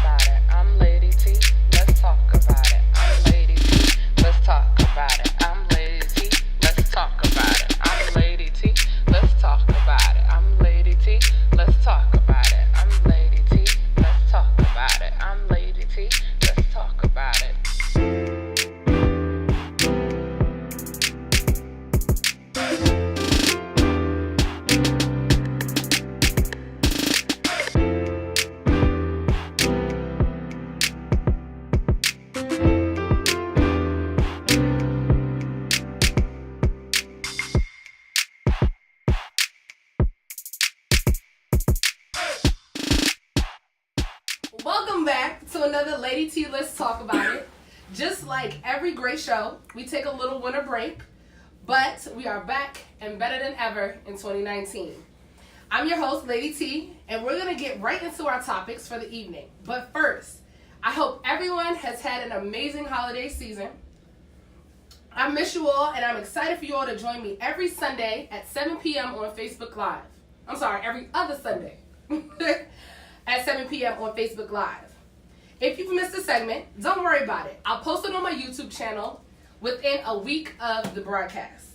about it. I'm LadyT. Let's talk about it. I'm LadyT. Let's talk about it. I'm LadyT. Let's talk about it. I'm LadyT. Let's talk about it. I'm LadyT. Let's talk about it. I'm LadyT. Let's talk about it. I'm LadyT. Let's talk about it. Welcome back to another LadyT. Let's talk about it. Just like every great show, we take a little winter break, but we are back and better than ever in 2019. I'm your host, LadyT, and we're going to get right into our topics for the evening. But first, I hope everyone has had an amazing holiday season. I miss you all, and I'm excited for you all to join me every Sunday at 7 p.m. on Facebook Live. I'm sorry, every other Sunday. At 7 p.m. on Facebook Live. If you've missed a segment, don't worry about it. I'll post it on my YouTube channel within a week of the broadcast.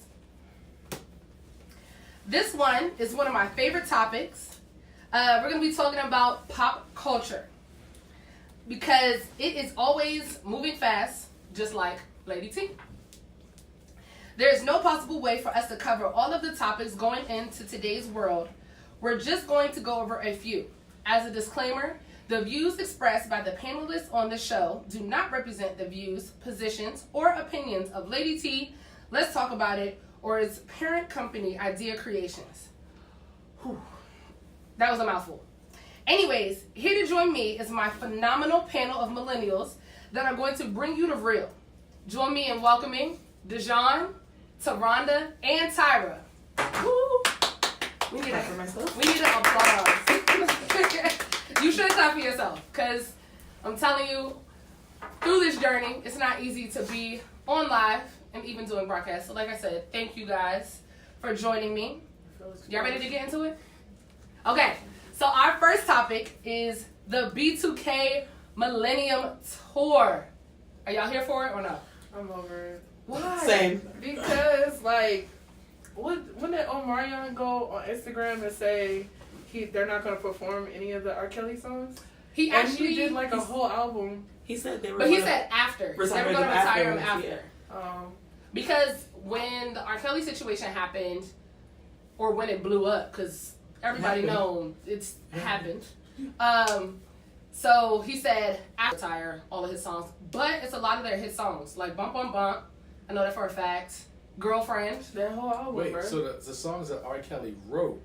This one is one of my favorite topics. We're going to be talking about pop culture because it is always moving fast, just like LadyT. There is no possible way for us to cover all of the topics going into today's world. We're just going to go over a few. As a disclaimer, the views expressed by the panelists on the show do not represent the views, positions, or opinions of LadyT, Let's Talk About It, or its parent company, Idea Creations. Whew. That was a mouthful. Anyways, here to join me is my phenomenal panel of millennials that are going to bring you the real. Join me in welcoming Dejan, Taronda, and Tyra. Woo. We need an applause. You should clap for yourself, because I'm telling you, through this journey, it's not easy to be on live and even doing broadcasts. So like I said, thank you guys for joining me. Y'all ready to get into it? Okay, so our first topic is the B2K Millennium Tour. Are y'all here for it or no? I'm over it. Why? Same. Because, like, when did Omarion go on Instagram and say they're not going to perform any of the R.Kelly songs? He actually did, like, a whole album. He said they were. But he said after. They were going to retire him after. Yeah. Because when the R. Kelly situation happened, or when it blew up, because everybody knows it's happened. So he said after retire all of his songs, but it's a lot of their hit songs, like Bump on Bump. I know that for a fact. Girlfriend. That whole album. Wait, bro. so the songs that R. Kelly wrote,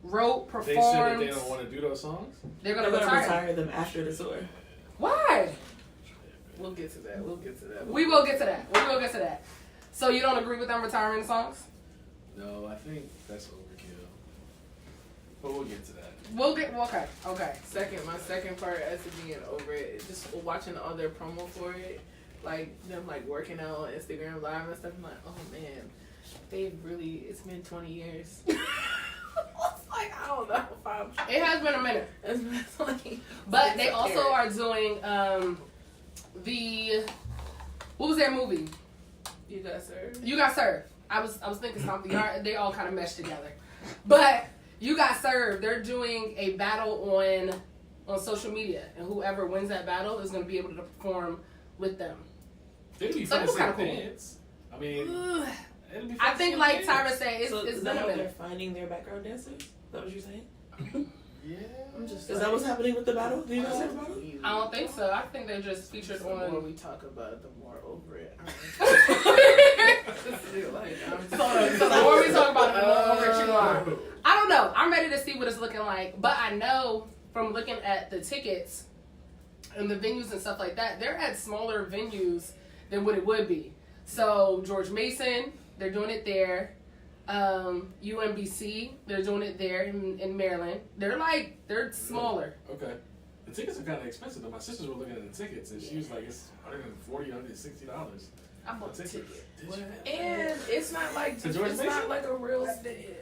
Performed. they said that they don't want to do those songs? They're going to retire them after the tour. Why? We'll get to that. We will get to that. So you don't agree with them retiring the songs? No, I think that's overkill. But we'll get to that. Okay. My second part as to being over it, just watching all their promo for it, like them like working out on Instagram Live and stuff. I'm like, oh man, it's been 20 years. Like, I don't know if I'm. It has been a minute. It's been 20. But they also are doing what was their movie? You Got Served. You Got Served. I was thinking something. They all kind of meshed together. But You Got Served. They're doing a battle on social media, and whoever wins that battle is going to be able to perform with them. It'd be So fun to it was see kinda them cool. dance. I mean, it'd be fun I to think, see like them Tyra dance. said, So it's is been that a how they're minute. finding their background dancers? Is that what you're saying? Yeah. I'm just. Is that what's happening with the battle? Do you guys have a battle? I don't think so. I think they're just featured The more on. we talk about it, the more over it. So the more we talk about it, the more over you are. I don't know. I'm ready to see what it's looking like. But I know from looking at the tickets and the venues and stuff like that, they're at smaller venues than what it would be. So George Mason, they're doing it there. UMBC, they're doing it there in Maryland. They're smaller. Okay. The tickets are kind of expensive though. My sisters were looking at the tickets and she was like, it's $140, $160. I bought a ticket. And it's not like To George it's Mason? not like a real.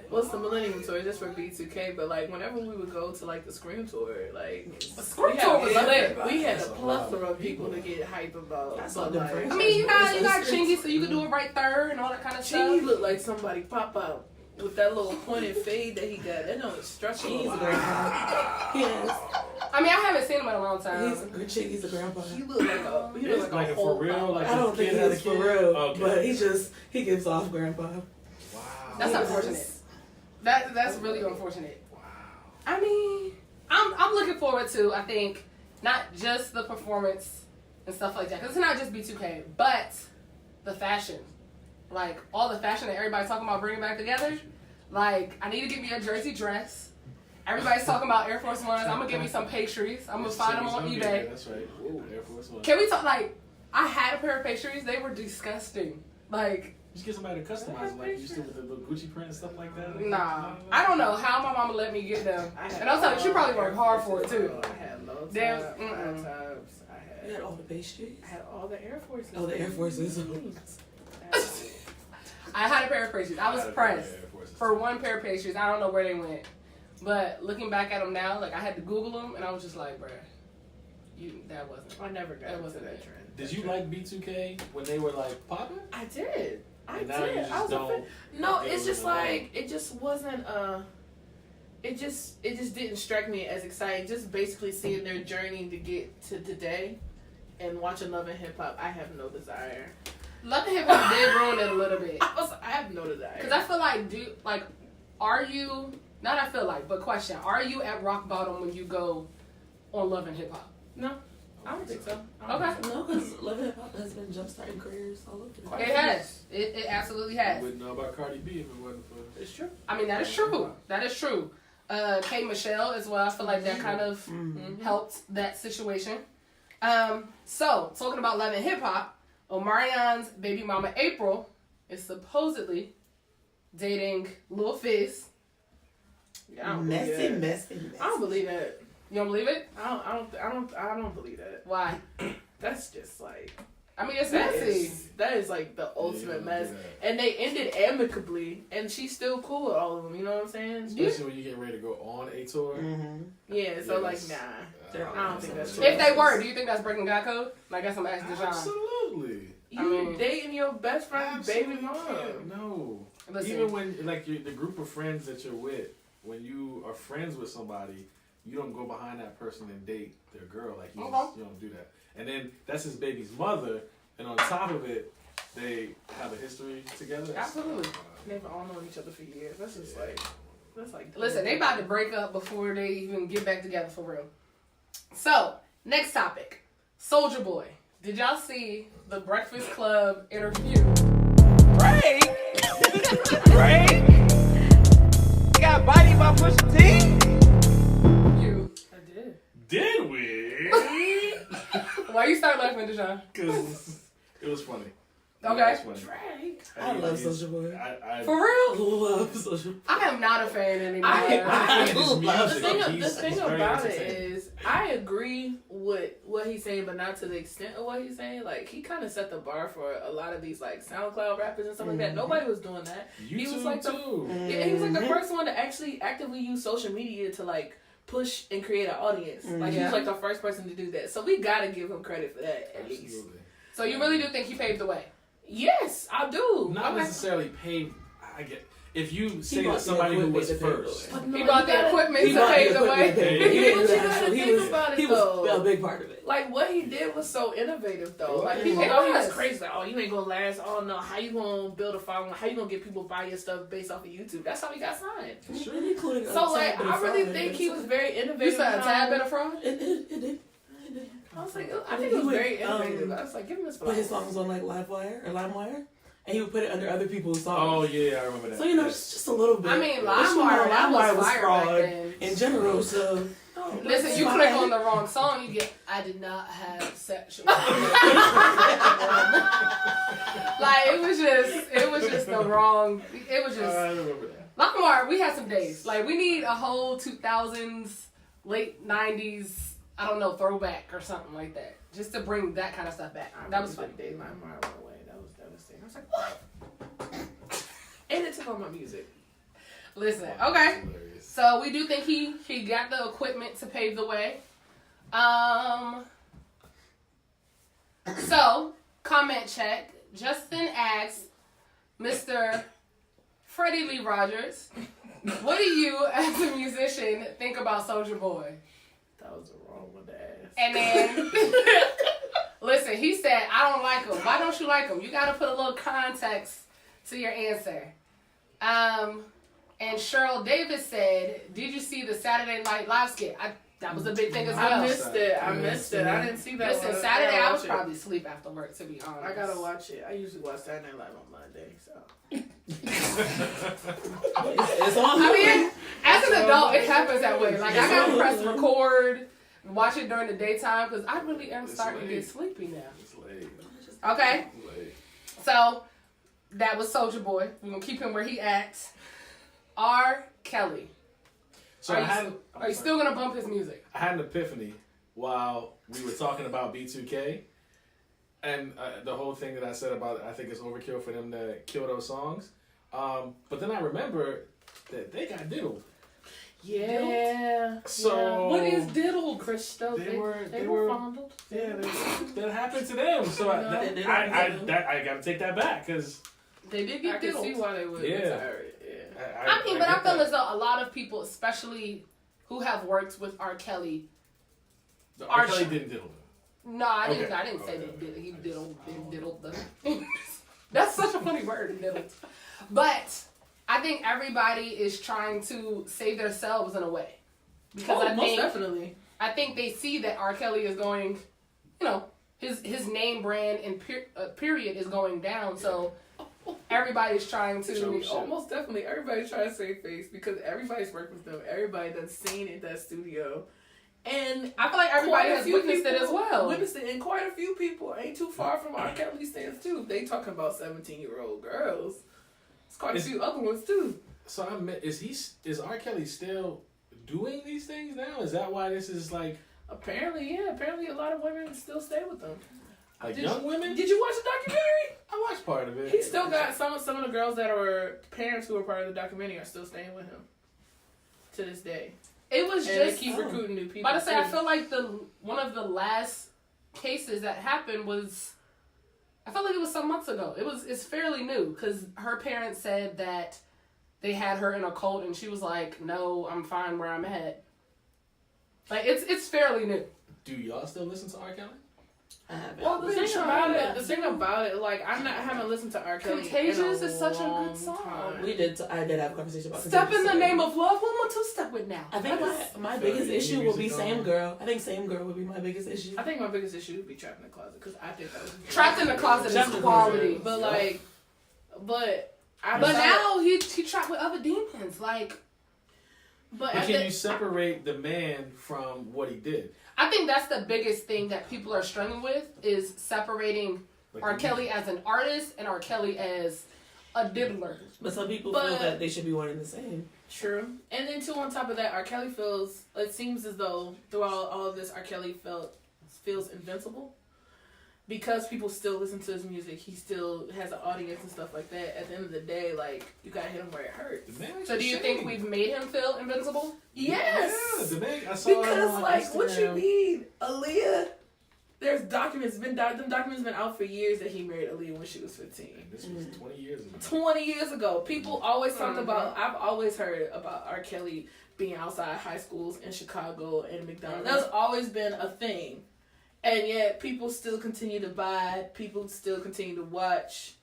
Well, it's the Millennium Tour just for B2K, but like whenever we would go to like the Scream Tour, like The Scream Tour was lit. We had a That's a plethora lot of people to get hype about. That's all But, like, different. I mean, you got Chingy, so you can do it right third and all that kind of Chingy stuff. looked like somebody pop out with that little pointed fade that he got. That no structure. He's a grandpa. Yes. I mean, I haven't seen him in a long time. He's a grandpa. He looked like a. He looked Like like a for whole real? pop. Like I don't think his kid had a he's for kid? real, Okay. but he gives off grandpa. Wow. That's Yes. unfortunate. That's really unfortunate. Wow. I mean, I'm looking forward to, I think, not just the performance and stuff like that, because it's not just B2K, but the fashion. Like, all the fashion that everybody's talking about bringing back together. Like, I need to get me a jersey dress. Everybody's talking about Air Force Ones. I'm going to get me some pastries. I'm going to find them on Yeah, eBay. that's right. Ooh, Air Force One. Can we talk, like, I had a pair of pastries. They were disgusting. Like, Just get somebody to customize them, like you used to with the little Gucci print and stuff like that. nah. I don't know how my mama let me get them. And I'm telling you, she probably worked hard for it, too. I had low tops, There's- high mm-mm. tops. You had all the pastries. I had all the Air Forces. Oh, the Air Forces. I had a pair of pastries. I was pressed for one pair of pastries. I don't know where they went. But looking back at them now, like I had to Google them, and I was just like, bruh, that wasn't. I never got That into wasn't that it. trend. Did you like B2K when they were like popping? I did. I And now did. you just I was a don't fan. No, think it it's was just at all. like it just wasn't. It just didn't strike me as exciting. Just basically seeing their journey to get to today, and watching Love and Hip Hop. I have no desire. Love and Hip Hop did ruin it a little bit. I have no desire. Because I feel like, are you, not I feel like, but question, are you at rock bottom when you go on Love and Hip Hop? No, I don't think so. Okay. No, because Love and Hip Hop has been jumpstarting careers all over the place. It has. It absolutely I has. wouldn't know about Cardi B if it wasn't for. It's true. I mean, that is true. That is true. K. Michelle as well. I feel like that kind of helped that situation. So, talking about Love and Hip Hop, Omarion's baby mama April is supposedly dating Lil Fizz. I don't believe that. Messy. I don't believe that. You don't believe it? I don't believe that. Why? That's just like I mean, it's that messy. that is like the ultimate don't mess. do that. And they ended amicably, and she's still cool with all of them. You know what I'm saying? Especially when you get ready to go on a tour. Mm-hmm. Yeah. So Yeah, like, that's- nah. I don't think that's true. If they were, do you think that's breaking God code? I guess I'm asking Deshaun. Absolutely. You dating your best friend's baby mom. No. Listen. Even when like the group of friends that you're with, when you are friends with somebody, you don't go behind that person and date their girl. Like you, Okay. you don't do that. And then that's his baby's mother, and on top of it, they have a history together. Absolutely. They've all known each other for years. That's just like. Listen, they about to break up before they even get back together for real. So, next topic. Soulja Boy. Did y'all see the Breakfast Club interview? Drake? Got bodied by Pusha T? You. I did. Did we? Why you start laughing, Deshaun? Because it was funny. Okay. It was funny. Drake. I love Soulja Boy. I For real? Love Soulja Boy. I am not a fan anymore. I his love music. The He's thing very about it entertaining. is, I agree with what he's saying, but not to the extent of what he's saying. Like, he kind of set the bar for a lot of these, like, SoundCloud rappers and stuff like that. Nobody was doing that. You he was too, like too. Yeah, he was like the first one to actually actively use social media to, like, push and create an audience. Like, he was like the first person to do that. So we gotta give him credit for that, at least. Absolutely. So you really do think he paved the way? Yes, I do. Not Okay. necessarily paved. I get if you say bought that the somebody who was equipment to pave first. the way. But no, He you bought the gotta- equipment He to bought pave the the way. equipment to pave the way. Hey, He didn't do but the you gotta actual. He think was about it, he was though. a big part of it. Like, what he did was so innovative, though. Like, It people was. thought he was crazy. Like, oh, you ain't gonna last. Oh, no. How you gonna build a following? How you gonna get people buy your stuff based off of YouTube? That's how he got signed. Including So, like, I really think he was very innovative. You said a in tad how- bit of fraud? It did. I was like, I think it was very innovative. I was like, give him this Put his flowers. songs on like LimeWire or LimeWire, and he would put it under other people's songs. Oh yeah, I remember that. So you know, just a little bit. I mean, But you know, LimeWire, that was fire back fraud then. in general. So Listen, you fine. click on the wrong song, you get, I did not have sexual. Like, it was just the wrong, it was I just, remember that. Lamar, we had some days. Like, we need a whole 2000s, late 90s, I don't know, throwback or something like that. Just to bring that kind of stuff back. That was fun. Day my mind went away. That was was like, what? And it took all my music. Listen, Wow, okay. that's hilarious. So we do think he got the equipment to pave the way. So, comment check. Justin asks Mr. Freddie Lee Rogers, what do you as a musician think about Soulja Boy? That was the wrong one to ask. And then, listen, he said, I don't like him. Why don't you like him? You got to put a little context to your answer. And Cheryl Davis said, did you see the Saturday Night Live skit? That was a big thing as well. I missed it. I didn't see that Listen, one. Saturday I was watch it. probably asleep after work, to be honest. I gotta watch it. I usually watch Saturday Night Live on Monday, so. It's on. I mean, as an adult, it happens that way. Like, I gotta press record, watch it during the daytime, because I really am starting to get sleepy now. It's late. Okay, It's late. so that was Soulja Boy. We're gonna keep him where he at. R.Kelly. So Are you still gonna bump his music? I had an epiphany while we were talking about B2K, and the whole thing that I said about I think it's overkill for them to kill those songs. But then I remember that they got diddled. Yeah. So What is diddled? Crystal, They were fondled. yeah, that happened to them. So I gotta take that back because They did I get can diddled. see why they would retire it. Yeah. I mean, but I get feel that. as though a lot of people, especially who have worked with R. Kelly. The R. Kelly didn't diddle them. No, I didn't. Okay. I didn't say Okay. they did. He diddled the. That's such a funny word, diddled. But I think everybody is trying to save themselves in a way because Most definitely. I think they see that R. Kelly is going, you know, his name brand and period is going down. So everybody's trying to. Almost definitely. Everybody's trying to save face because everybody's worked with them. Everybody that's seen in that studio. And I feel like everybody quite a has few witnessed it people as well. Witnessed it, and quite a few people ain't too far from R. Kelly stands too. They talking about 17-year-old girls. There's quite a few other ones too. So is R. Kelly still doing these things now? Is that why this is like Apparently, yeah. Apparently, a lot of women still stay with them. young women? Did you watch the documentary? I watched part of it. He still got some of the girls that are parents who were part of the documentary are still staying with him to this day. It was And just. they keep recruiting new people. But to say, I too. feel like one of the last cases that happened was, I felt like it was some months ago. It's fairly new because her parents said that they had her in a cult and she was like, "No, I'm fine where I'm at." Like it's fairly new. Do y'all still listen to R. Kelly? I haven't. Well, the thing about it, like I haven't listened to R. Kelly. Contagious in a is such a long good song. time. I did have a conversation about Step in Contagious the today. name of love. What am I two-step with now? I think my biggest issue will be Same Girl. I think Same Girl would be my biggest issue. I think my biggest issue would be Trapped in the Closet because I think that was Trapped in the Closet Trapped is in the quality. Closet. But like, but But now he trapped with other demons. Like, but But can you separate the man from what he did? I think that's the biggest thing that people are struggling with is separating Like R. Kelly as an artist and R. Kelly as a diddler. But some people But- feel that they should be one and the same. True. And then too, on top of that, R. Kelly feels. It seems as though throughout all of this, R. Kelly feels invincible. Because people still listen to his music, he still has an audience and stuff like that. At the end of the day, like, you gotta hit him where it hurts. The man So do you can think sing. we've made him feel invincible? Yes! Yeah, the man, I saw him Because, on like, what you Instagram. mean? Aaliyah, there's documents, them documents been out for years that he married Aaliyah when she was 15. This was 20 years ago. 20 years ago. People always talked about, I've always heard about R. Kelly being outside high schools in Chicago and McDonald's. That's always been a thing. And yet people still continue to buy, people still continue to watch.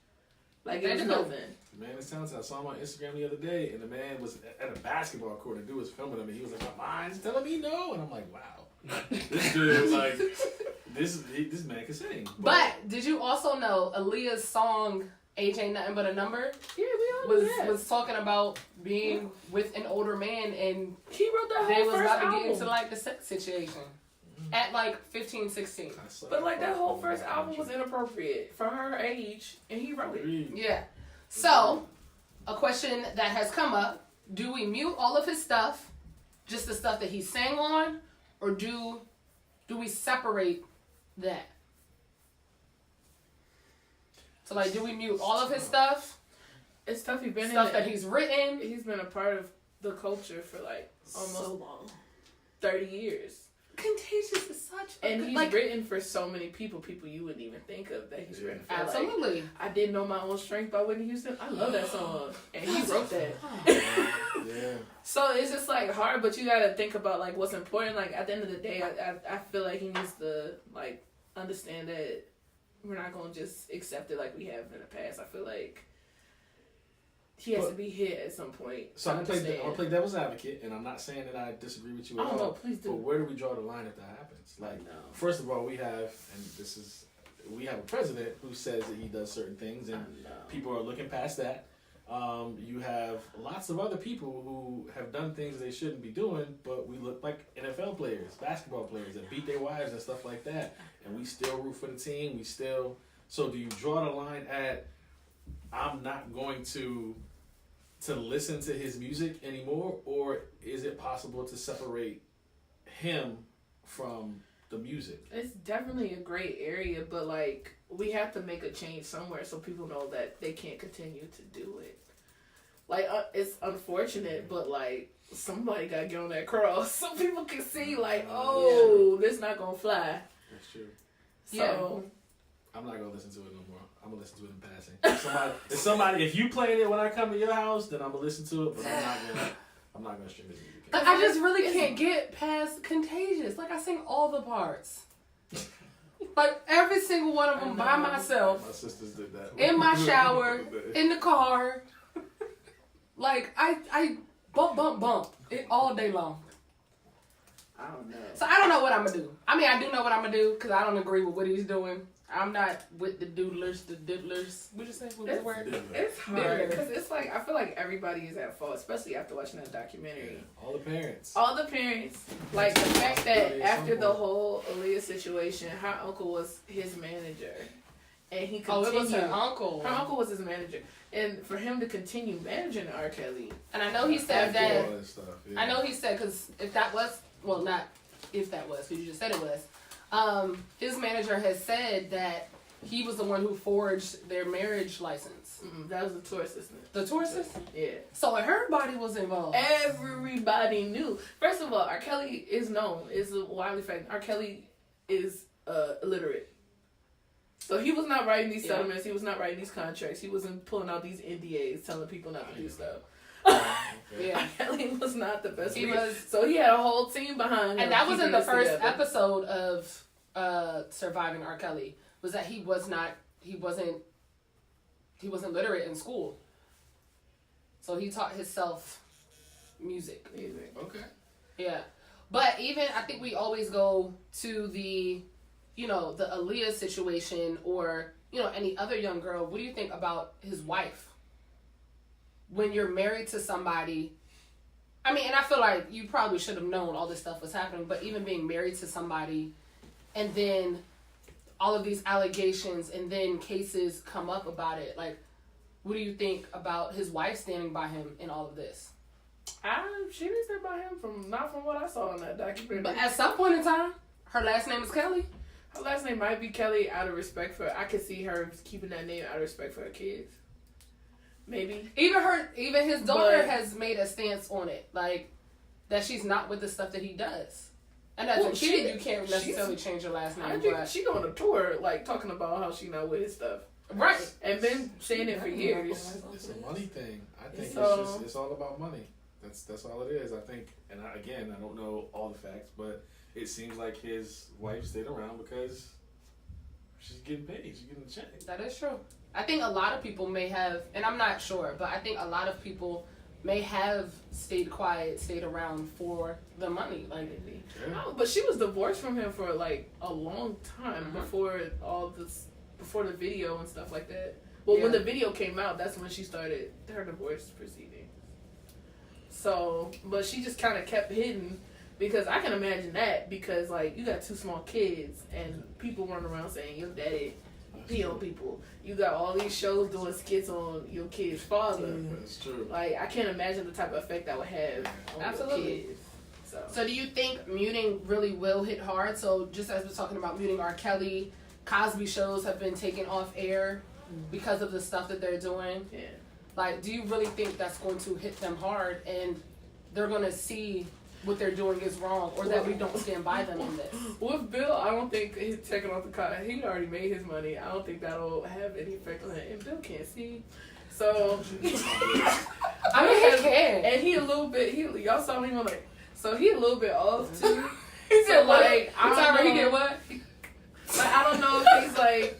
Like it was nothing. Man, it's talented. I saw him on Instagram the other day, and the man was at a basketball court. The dude was filming him, and he was like, "My mind's telling me no," and I'm like, "Wow, this dude, like, this man can sing." But did you also know Aaliyah's song "Age Ain't Nothing But a Number" Yeah, we all know that. was talking about being with an older man, and He wrote that they whole was first about to album. get into like the sex situation at like 15, 16. But like that whole first album was inappropriate for her age, and he wrote it. Yeah. So, a question that has come up: do we mute all of his stuff, just the stuff that he sang on, or do we separate that? So like, do we mute all of his stuff? It's tough. He's been Stuff that he's written. He's been a part of the culture for like almost So long. 30 years. Contagious is such a And good, he's like, written for so many people you wouldn't even think of that he's written for. absolutely. Like, I Didn't Know My Own Strength by Whitney Houston. I love that song. And he wrote that. Yeah. So it's just like hard, but you gotta think about like what's important. Like at the end of the day, I feel like he needs to like understand that we're not gonna just accept it like we have in the past. I feel like he has to be hit at some point. So I'm gonna play devil's advocate, and I'm not saying that I disagree with you at all. No, please do. But where do we draw the line if that happens? Like, first of all, we have a president who says that he does certain things, and people are looking past that. You have lots of other people who have done things they shouldn't be doing, but we look like NFL players, basketball players that beat their wives and stuff like that, and we still root for the team. So do you draw the line at I'm not going to listen to his music anymore, or is it possible to separate him from the music? It's definitely a gray area, but like we have to make a change somewhere so people know that they can't continue to do it. Like it's unfortunate, but like somebody got to get on that cross so people can see like, this not gonna fly. That's true. So I'm not gonna listen to it no more. I'm gonna listen to it in passing. If you playing it when I come to your house, then I'm gonna listen to it, but I'm not gonna stream his music. Like, I just really can't get past Contagious. Like, I sing all the parts. Like, every single one of them by myself. My sisters did that. In my shower, in the car. Like, I bump it all day long. I don't know. So I don't know what I'm going to do. I mean, I do know what I'm going to do because I don't agree with what he's doing. I'm not with the doodlers, the diddlers. What you say? What was the word? It's hard because it's like I feel like everybody is at fault, especially after watching that documentary. Yeah, all the parents, like the fact that after the whole Aaliyah situation, her uncle was his manager, and he continued. It was her uncle. Her uncle was his manager, and for him to continue managing R. Kelly, and I know he said that. All that stuff, yeah. I know he said because if that was not if that was because you just said it was. His manager has said that he was the one who forged their marriage license. That was the tour assistant. The tour assistant? Yeah. So everybody was involved. Everybody knew. First of all, R. Kelly is known. It's a widely fact. R. Kelly is illiterate. So he was not writing these settlements. He was not writing these contracts. He wasn't pulling out these NDAs telling people not to do stuff. Yeah. Kelly was not the best. He was, so he had a whole team behind him. And that was in the first episode of Surviving R.Kelly. Was that he wasn't literate in school. So he taught himself music. Okay. Yeah. But even I think we always go to the the Aaliyah situation or any other young girl. What do you think about his wife? When you're married to somebody, I mean, and I feel like you probably should have known all this stuff was happening, but even being married to somebody and then all of these allegations and then cases come up about it, like, what do you think about his wife standing by him in all of this? She didn't stand by him not from what I saw in that documentary. But at some point in time, her last name is Kelly. Her last name might be Kelly out of respect for her. I could see her keeping that name out of respect for her kids. Maybe. Even his daughter has made a stance on it, like that she's not with the stuff that he does. And as a kid, you can't necessarily change your last name. She going on a tour, like talking about how she not with his stuff, right? And been saying it for years. It's a money thing. I think it's all about money. That's all it is. I think, and I don't know all the facts, but it seems like his wife stayed around because she's getting paid. She's getting a check. That is true. I think a lot of people may have, and I'm not sure, but I think a lot of people may have stayed quiet, stayed around for the money. Like, no, but she was divorced from him for like a long time before the video and stuff like that. Well, when the video came out, that's when she started her divorce proceedings. So, but she just kind of kept hidden because I can imagine that because like you got two small kids and people running around saying your daddy pee on people. You got all these shows doing skits on your kid's father. That's true. Like I can't imagine the type of effect that would have on your kids. So do you think muting really will hit hard? So just as we're talking about muting R. Kelly, Cosby shows have been taken off air. because of the stuff that they're doing. Yeah. Like, do you really think that's going to hit them hard and they're going to see what they're doing is wrong, or that we don't stand by them in this? With Bill, I don't think he's taking off the car. He already made his money. I don't think that'll have any effect on him. And Bill can't see. So, I mean, he can. and he a little bit, y'all saw him like, so he a little bit off too. He said, So, like, I don't know. he did what? Like, I don't know if he's like,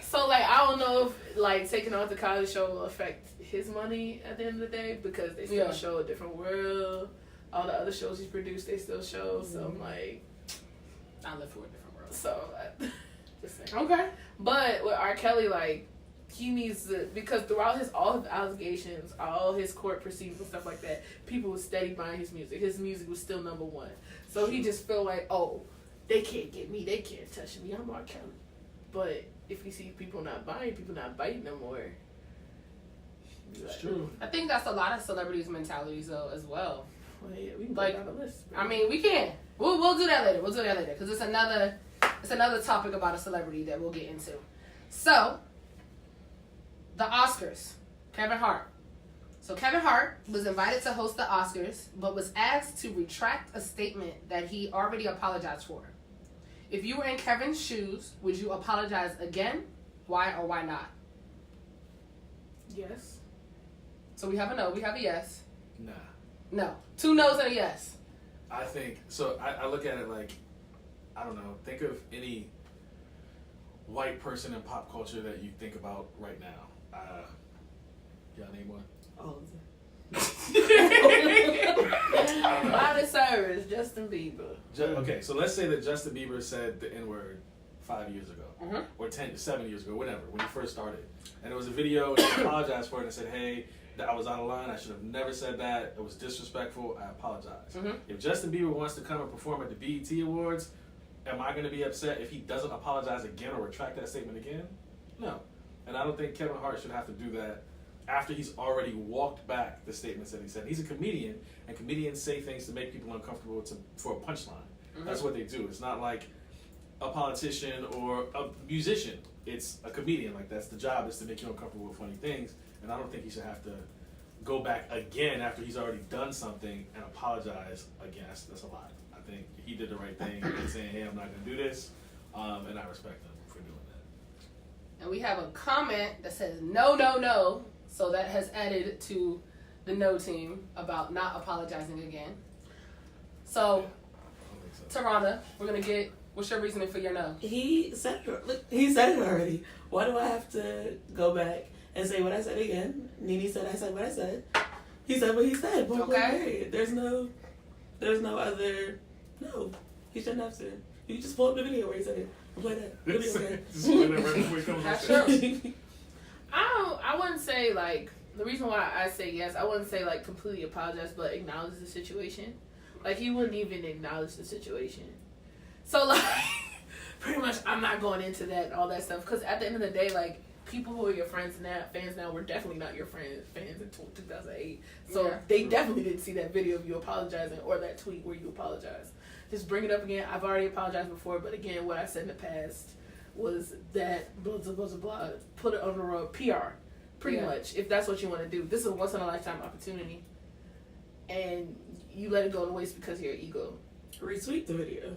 so like, I don't know if like taking off the college show will affect his money at the end of the day, because they still show A Different World. All the other shows he's produced, they still show. So I'm like, I live for A Different World. so just saying. Okay. But with R. Kelly, like, he needs to, because throughout all his allegations, all his court proceedings and stuff like that, people was steady buying his music. His music was still number one. So he just feel like, oh, they can't get me, they can't touch me, I'm R. Kelly. But if you see people not buying, people not biting no more. It's true. I think that's a lot of celebrities' mentalities, though, as well. Well, yeah, we can Like, go down the list. I mean, we can. We'll do that later. We'll do that later, because it's another topic about a celebrity that we'll get into. So, the Oscars. Kevin Hart. So Kevin Hart was invited to host the Oscars, but was asked to retract a statement that he already apologized for. If you were in Kevin's shoes, would you apologize again? Why or why not? Yes. So we have a no. We have a yes. Nah. No. 2 no's and a yes. I think so. I look at it like, I don't know. Think of any white person in pop culture that you think about right now. Y'all name one. All of them. Miley Cyrus, Justin Bieber. Okay, so let's say that Justin Bieber said the N-word 5 years ago, or 7 years ago, whatever, when he first started. And it was a video, and he apologized for it and said, hey, I was out of line, I should have never said that, it was disrespectful, I apologize. If Justin Bieber wants to come and perform at the BET Awards, am I going to be upset if he doesn't apologize again or retract that statement again? No. And I don't think Kevin Hart should have to do that after he's already walked back the statements that he said. He's a comedian, and comedians say things to make people uncomfortable for a punchline. That's what they do. It's not like a politician or a musician. It's a comedian. Like, that's the job, is to make you uncomfortable with funny things. And I don't think he should have to go back again after he's already done something and apologize again. That's a lot. I think he did the right thing in saying, hey, I'm not going to do this, and I respect him for doing that. And we have a comment that says no, no, no. So that has added to the no team about not apologizing again. So, Tarana, we're going to get, what's your reasoning for your no? He said it already. Why do I have to go back and say what I said again? Nene said I said what I said. He said what he said. Okay. There's no other, no. He shouldn't have to. You just pull up the video where he said it. And play that. Video again. That's true. I wouldn't say, like, the reason why I say yes, I wouldn't say, like, completely apologize, but acknowledge the situation. Like, he wouldn't even acknowledge the situation. So, like, pretty much I'm not going into that, all that stuff, because at the end of the day, like, people who are your fans now were definitely not your fans in 2008. So they definitely didn't see that video of you apologizing or that tweet where you apologized. Just bring it up again. I've already apologized before, but again, what I said in the past was that blah, blah, blah, blah, put it on the road. PR, pretty much, if that's what you want to do. This is a once-in-a-lifetime opportunity, and you let it go to waste because of your ego. Retweet the video.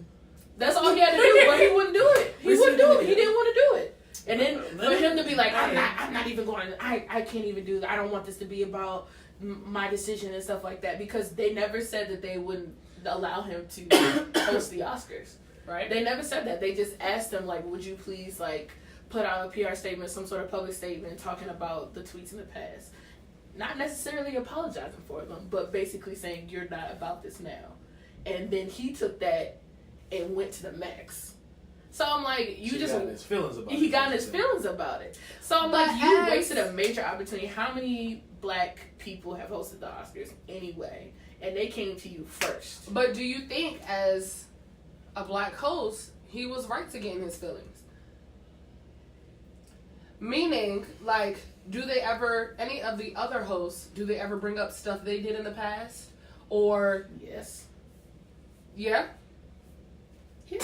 That's all he had to do, but he wouldn't do it. He wouldn't do it. He didn't want to do it. And then for him to be like, I'm not even going, I can't even do that. I don't want this to be about my decision and stuff like that, because they never said that they wouldn't allow him to host the Oscars. Right? They never said that. They just asked him, like, would you please, like, put out a PR statement, some sort of public statement talking about the tweets in the past. Not necessarily apologizing for them, but basically saying, you're not about this now. And then he took that and went to the max. So I'm like, He got in his feelings about it. So I'm like, you wasted a major opportunity. How many black people have hosted the Oscars anyway? And they came to you first. But do you think, as a black host, he was right to get in his feelings? Meaning, like, do they ever, any of the other hosts, do they ever bring up stuff they did in the past? Or... Yes. Yeah? Yeah.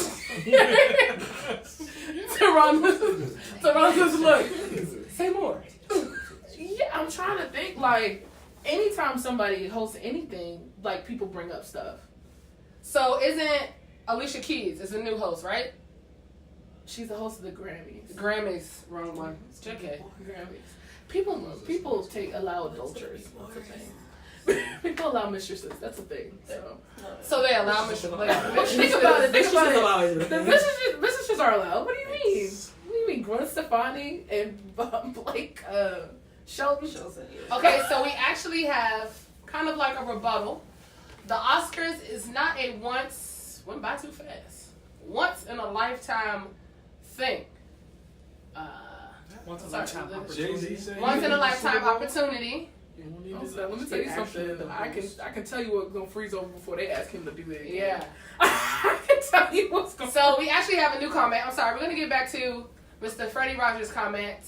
Taron's look. Like, anytime somebody hosts anything, like, people bring up stuff. So isn't Alicia Keys is a new host, right? She's the host of the Grammys. Grammys, wrong one. JK. Grammys. People allow adulterers. That's a thing. People allow mistresses. That's a thing. So they allow Michelle. Think about it. Think about it. Always The mistresses are allowed. What do you mean? What do you mean? Gwen Stefani and Blake Shelton. Okay, so we actually have kind of like a rebuttal. The Oscars is not a went by too fast. Once in a lifetime thing. Once in a lifetime opportunity. Once in a lifetime opportunity. Let me tell you something. I can tell you what's gonna freeze over before they ask him to do it again. Yeah. I can tell you what's gonna. So we actually have a new comment. I'm sorry. We're gonna get back to Mr. Freddie Rogers' comment.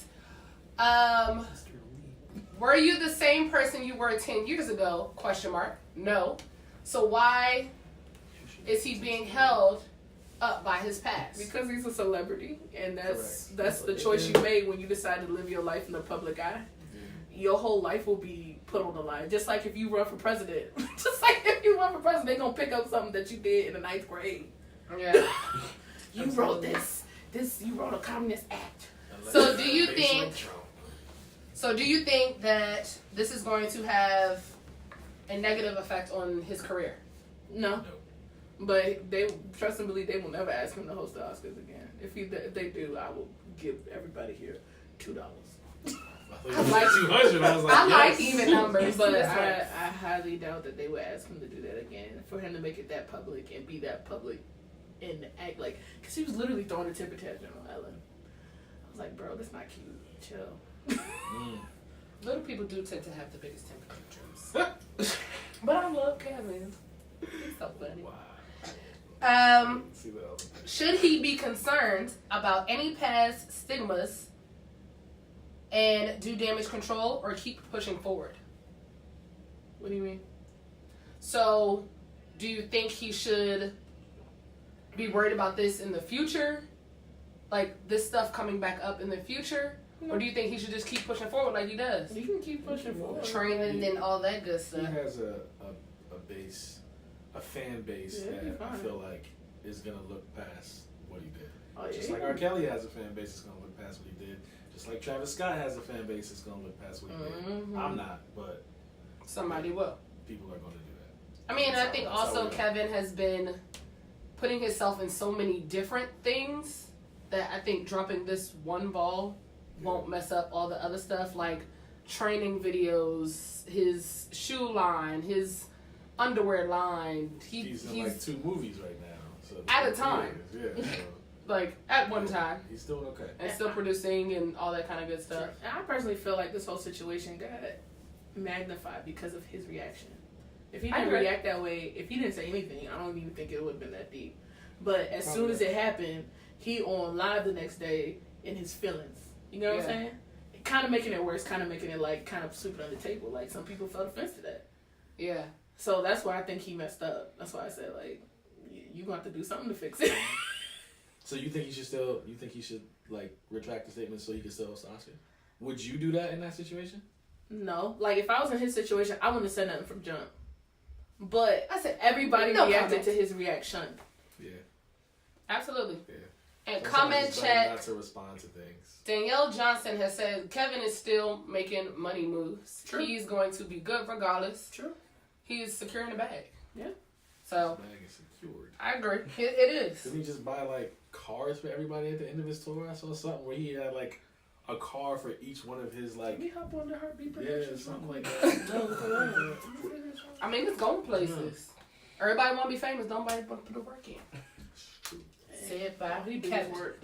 Were you the same person you were 10 years ago? ? No. So why is he being held up by his past? Because he's a celebrity, and that's Correct. the choice you made when you decide to live your life in the public eye. Your whole life will be put on the line. Just like if you run for president. They're going to pick up something that you did in the 9th grade. Yeah. You wrote this. You wrote a Communist Act. So do you think that this is going to have a negative effect on his career? No. But they trust and believe they will never ask him to host the Oscars again. If they do, I will give everybody here $2. I like 200. I was like, I like yes. even numbers, But but I highly doubt that they would ask him to do that again. For him to make it that public and be that public and act like, because he was literally throwing a temper tantrum on Ellen. I was like, bro, that's not cute. Chill. little people do tend to have the biggest temper tantrums. But I love Kevin. He's so funny. Wow. Should he be concerned about any past stigmas and do damage control or keep pushing forward? What do you mean? So, do you think he should be worried about this in the future? Like, this stuff coming back up in the future? Or do you think he should just keep pushing forward like he does? You can keep pushing forward. Training and all that good He stuff. has a base, a fan base that I feel like is going to look past what he did. Oh, yeah. Just like R.Kelly has a fan base that's going to look past what he did. Just like Travis Scott has a fan base that's going to look past what he did. I'm not, but Somebody will. people are going to do that. I mean, I think That's how also we are. Kevin has been putting himself in so many different things that I think dropping this one ball won't mess up all the other stuff, like training videos, his shoe line, his underwear line. He's in like 2 movies right now. So At a time. Yeah. So Like at one time, he's doing okay. and still producing and all that kind of good stuff. And I personally feel like this whole situation got magnified because of his reaction. If he didn't react that way, if he didn't say anything, I don't even think it would have been that deep. But as soon as it happened, he on live the next day in his feelings. You know what I'm saying? Kind of making it worse, kind of making it like kind of sweeping on the table. Like some people felt offense to that. Yeah. So that's why I think he messed up. That's why I said like, you gonna have to do something to fix it. So you think he should like retract the statement so he can still host the Oscar? Would you do that in that situation? No. Like if I was in his situation, I wouldn't have said nothing from jump. But I said everybody no reacted comment. to his reaction. Yeah. Absolutely. Yeah. And Sometimes comment it's better chat. not to respond to things. Danielle Johnson has said Kevin is still making money moves. True. He's going to be good regardless. True. He is securing the bag. Yeah. So Bag is secured. I agree. It is. Didn't he just buy like cars for everybody at the end of his tour? I saw something where he had like a car for each one of his like. Can we hop on the Heartbeat Yeah, Productions? something like that. I mean, it's going places. Everybody want to be famous. Nobody want to put the work in. Said by He did Kevin. his work.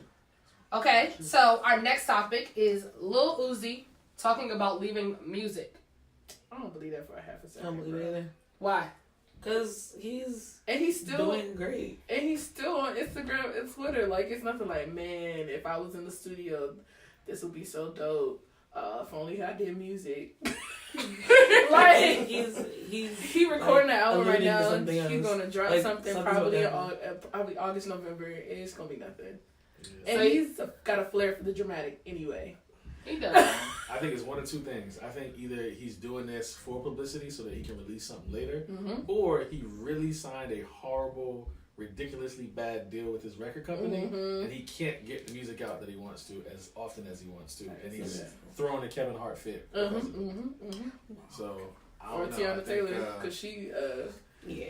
Okay, so our next topic is Lil Uzi talking about leaving music. I don't believe that for a half a I second. don't believe it either. Why? Because he's And he's still doing great. And he's still on Instagram and Twitter. Like, it's nothing like, man, if I was in the studio, this would be so dope. If only I did music. Like, He's recording like, the album right alluding to now. something He's else. gonna drop Like, something something probably like probably August, November. It's gonna be nothing. Yeah. And So he's got a flair for the dramatic anyway. He does. I I think it's one of two things. I think either he's doing this for publicity so that he can release something later, or he really signed a horrible, ridiculously bad deal with his record company, and he can't get the music out that he wants to as often as he wants to, and he's throwing a Kevin Hart fit. So I Or don't know. Tiana Taylor, because she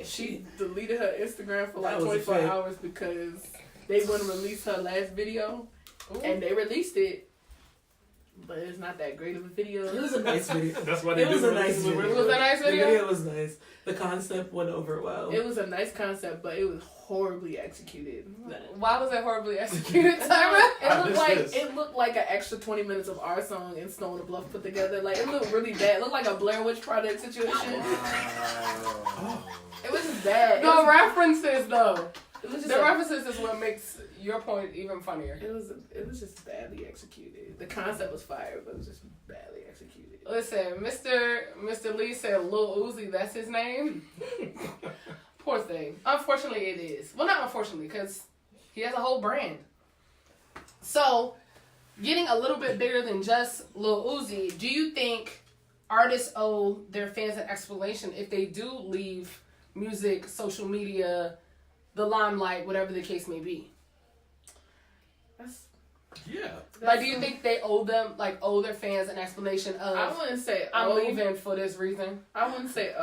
she deleted her Instagram for like That was a 24 fact. hours because they wouldn't release her last video, and they released it, but it's not that great of a video. It was a nice video. That's why they It was do a nice release video. It was a nice The video? video was nice. The concept went over well. It was a nice concept, but it was horribly executed. Why was it horribly executed, Tyra? It looked like an extra 20 minutes of our song and Stone and Bluff put together. Like, it looked really bad. It looked like a Blair Witch Project situation. It was just bad. The references, though. It was just The references is what makes your point even funnier. It was just badly executed. The concept was fire, but it was just badly executed. Listen, Mr. Lee said Lil Uzi, that's his name. Poor thing. Unfortunately, it is. Well, not unfortunately, because he has a whole brand. So, getting a little bit bigger than just Lil Uzi, do you think artists owe their fans an explanation if they do leave music, social media, the limelight, whatever the case may be? Yeah. Like, do you think they owe their fans an explanation of, I wouldn't say I'm leaving for this reason? I wouldn't say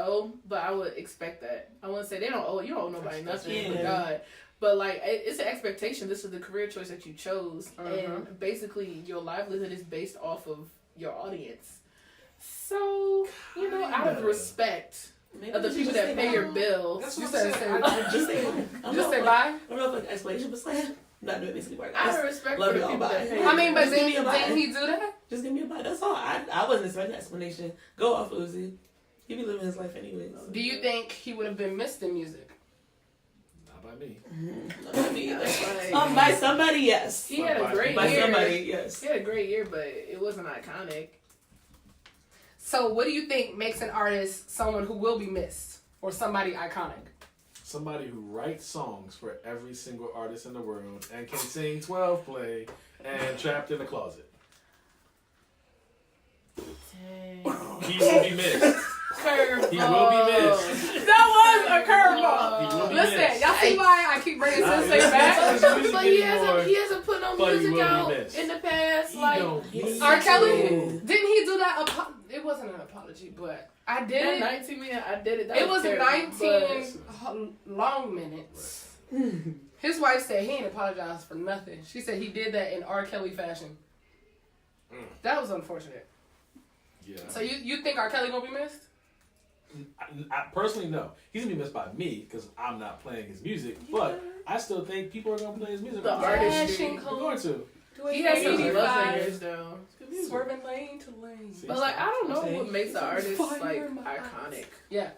but I would expect that. I wouldn't say they don't owe. You don't owe nobody nothing. For God. But like, it's an expectation. This is the career choice that you chose, and basically your livelihood is based off of your audience. So out of respect of the people that pay your bills, That's You what said I'm say saying. Just say just say bye. I don't know if like explanation, but say I'm not doing this anymore. out of respect Love for the y'all, people that bye. pay your I mean, but Just give me a didn't bye. he do that? Just give me a bite. That's all. I wasn't expecting an explanation. Go off Uzi. He be living his life anyways. Do you think he would have been missed in music? Not by me. Not me either. Like, By somebody, yes. he had a great By year. somebody, yes. He had a great year, but it wasn't iconic. So, what do you think makes an artist someone who will be missed or somebody iconic? Somebody who writes songs for every single artist in the world and can sing 12 play and Trapped in the Closet. He will be missed. Curveball. He will be missed. That was a curveball. He will be Listen, missed. y'all see why I keep bringing Nah, Sensei it's back? not his music But he anymore. hasn't put no But he music will be out missed. in the past. He Like don't need R. Kelly, to. didn't he do that? It wasn't an apology, but I did that it. 19 minute, I did it. That It was terrible, 19 long minutes. His wife said he ain't apologized for nothing. She said he did that in R. Kelly fashion. That was unfortunate. Yeah. So you think R. Kelly gonna be missed? I personally, no. He's gonna be missed by me because I'm not playing his music. But I still think people are gonna play his music. The artistry. We're going to. He has some love 85, singers though. swerving lane to lane. But like, I don't know Okay. what makes the artist Fire like in my eyes. iconic. Yeah.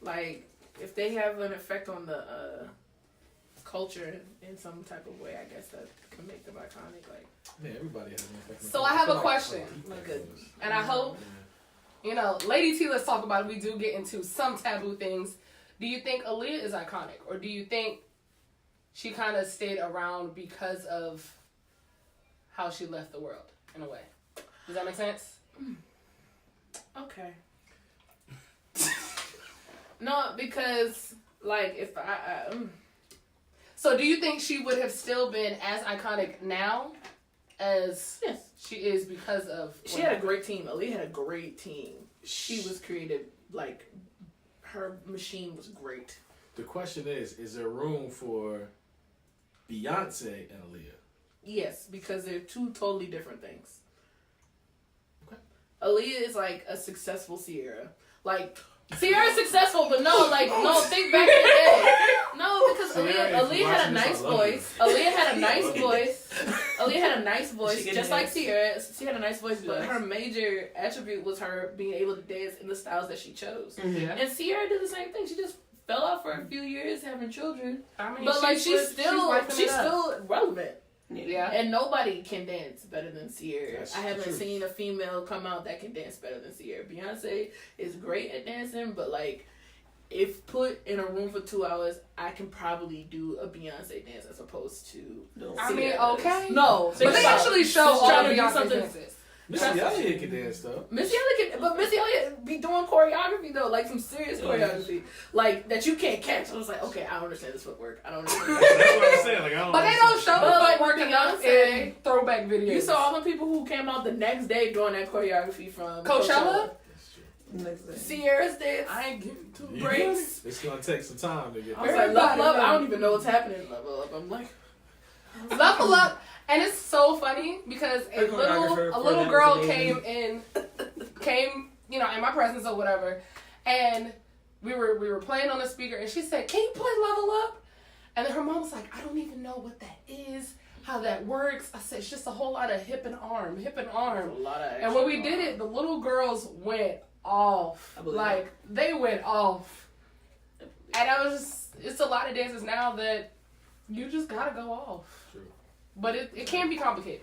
Like, if they have an effect on the culture in some type of way, I guess that can make them iconic. Like, Man, everybody has an effect. So I have a question. Good. And I hope, LadyT, let's talk about it. We do get into some taboo things. Do you think Aaliyah is iconic? Or do you think she kind of stayed around because of how she left the world, in a way? Does that make sense? okay. No, because like if So do you think she would have still been as iconic now as yes, she is because of... she had a great team. Aaliyah had a great team. She was created like her machine was great. The question is there room for Beyonce and Aaliyah? Yes, because they're two totally different things. Okay. Aaliyah is like a successful Sierra. Like, Sierra's successful, but no, think back to the day. No, because Aaliyah had a nice voice. Aaliyah had a nice voice. Aaliyah had a nice voice, just like Sierra. She had a nice voice, but her major attribute was her being able to dance in the styles that she chose. Yeah. And Sierra did the same thing. She just fell out for a few years having children. I mean, But like she's still relevant. Yeah. And nobody can dance better than Sierra. That's I haven't true. seen a female come out that can dance better than Sierra. Beyonce is great at dancing, but like if put in a room for 2 hours, I can probably do a Beyonce dance as opposed to I mean, Sierra. okay. No, But they actually show all trying of to do Beyonce something. dances. Missy Elliott can dance though. Missy Elliott be doing choreography though, like some serious choreography, like that you can't catch. I was like, okay, I don't understand this footwork. I don't understand. That's what I'm saying. Like, I don't But they don't show But, like like, working out Beyonce- in throwback videos. You saw all the people who came out the next day doing that choreography from Coachella? Next day. Sierra's dance. I ain't giving two You breaks. It's gonna take some time to get. I was like, Everybody Level Up. I know. don't even know what's happening in Level Up. I'm like, Level Up, and it's so funny because Her choreographer a for little that girl was came, you know, in my presence or whatever, and we were playing on the speaker, and she said, "Can you play Level Up?" And then her mom was like, "I don't even know what that is, how that works." I said, "It's just a whole lot of hip and arm." a lot of And when we did it, the little girls went off, I believe like they went off, and I was just, it's a lot of dances now that you just gotta go off. True. But it can be complicated.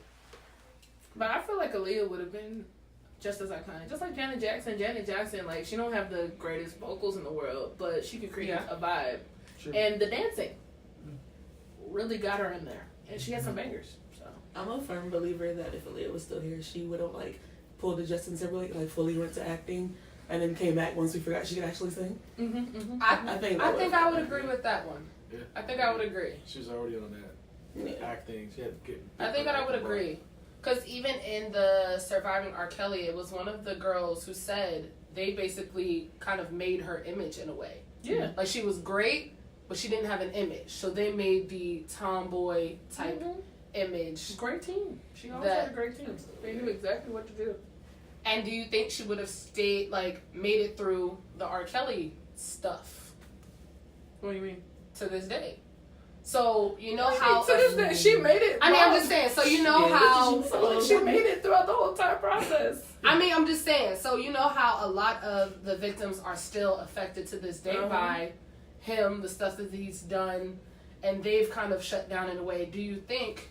But I feel like Aaliyah would have been just as iconic. Just like Janet Jackson. Janet Jackson, like, she don't have the greatest vocals in the world, but she could create a vibe. True. And the dancing really got her in there. And she had some bangers. So I'm a firm believer that if Aaliyah was still here, she would have like pulled the Justin Timberlake, like fully went to acting, and then came back once we forgot she could actually sing. I think I would agree with that one. Yeah. I think I would agree. She was already on that acting. She had to get. I think that I would agree. Because even in the Surviving R.Kelly, it was one of the girls who said they basically kind of made her image in a way. yeah. Like, she was great, but she didn't have an image. So they made the tomboy type image. Great team. She always That- had a great team. They knew exactly what to do. And do you think she would have stayed, like, made it through the R. Kelly stuff What do you mean? to this day? So, you know how... To this day, she made it. I mean, I'm just saying, so you know how... So she made it throughout the whole entire process. I mean, I'm just saying, so you know how a lot of the victims are still affected to this day by him, the stuff that he's done, and they've kind of shut down in a way. Do you think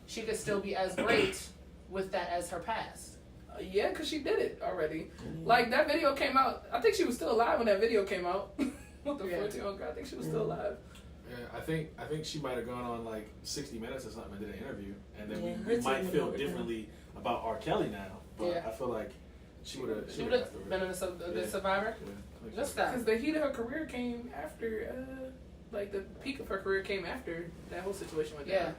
she could still be as great with that as her past? Yeah, because she did it already. Like, that video came out. I think she was still alive when that video came out. With the 14-year-old girl, I think she was still alive. Yeah, I think she might have gone on like 60 Minutes or something and did an interview, and then Yeah, we her might team feel would know. differently about R. Kelly now. But Yeah. I feel like she would have. She would have been in the Survivor? Just that. Because the heat of her career came after, like, the peak of her career came after that whole situation went down. Yeah.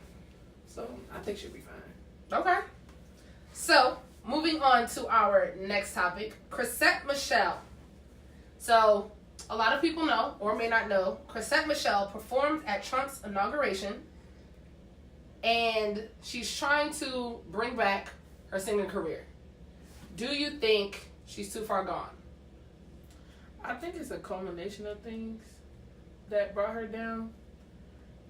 So, I think she'll be fine. Okay. So, moving on to our next topic, Chrisette Michelle. So, a lot of people know, or may not know, Chrisette Michelle performed at Trump's inauguration, and she's trying to bring back her singing career. Do you think she's too far gone? I think it's a culmination of things that brought her down.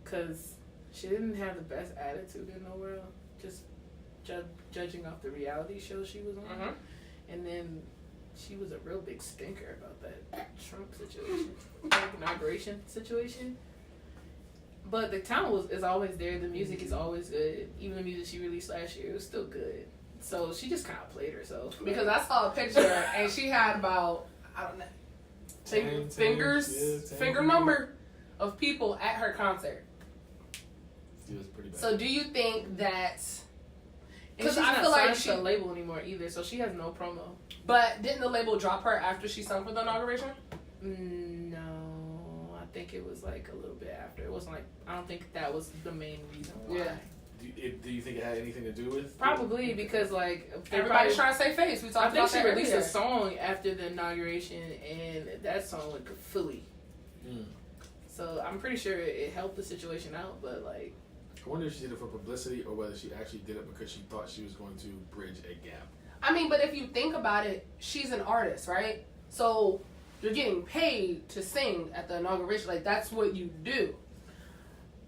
Because she didn't have the best attitude in the world. Just judging off the reality show she was on. And then she was a real big stinker about that Trump situation, like inauguration situation. But the talent is always there. The music is always good. Even the music she released last year, it was still good. So she just kind of played herself. Because I saw a picture, and she had about, I don't know, 10 finger number of people at her concert. It was pretty bad. So do you think that... Because Because I I feel feel like like she's she... not label anymore either, so she has no promo. But didn't the label drop her after she sung for the inauguration? No, I think it was like a little bit after. It wasn't like, I don't think that was the main reason why. Yeah. Do you think it had anything to do with? Probably because like Everybody's trying to save face. We I talked think about she that released earlier. a song after the inauguration, and that song went fully. So I'm pretty sure it helped the situation out, but like. I wonder if she did it for publicity or whether she actually did it because she thought she was going to bridge a gap. I mean, but if you think about it, she's an artist, right? So you're getting paid to sing at the inauguration. Like, that's what you do.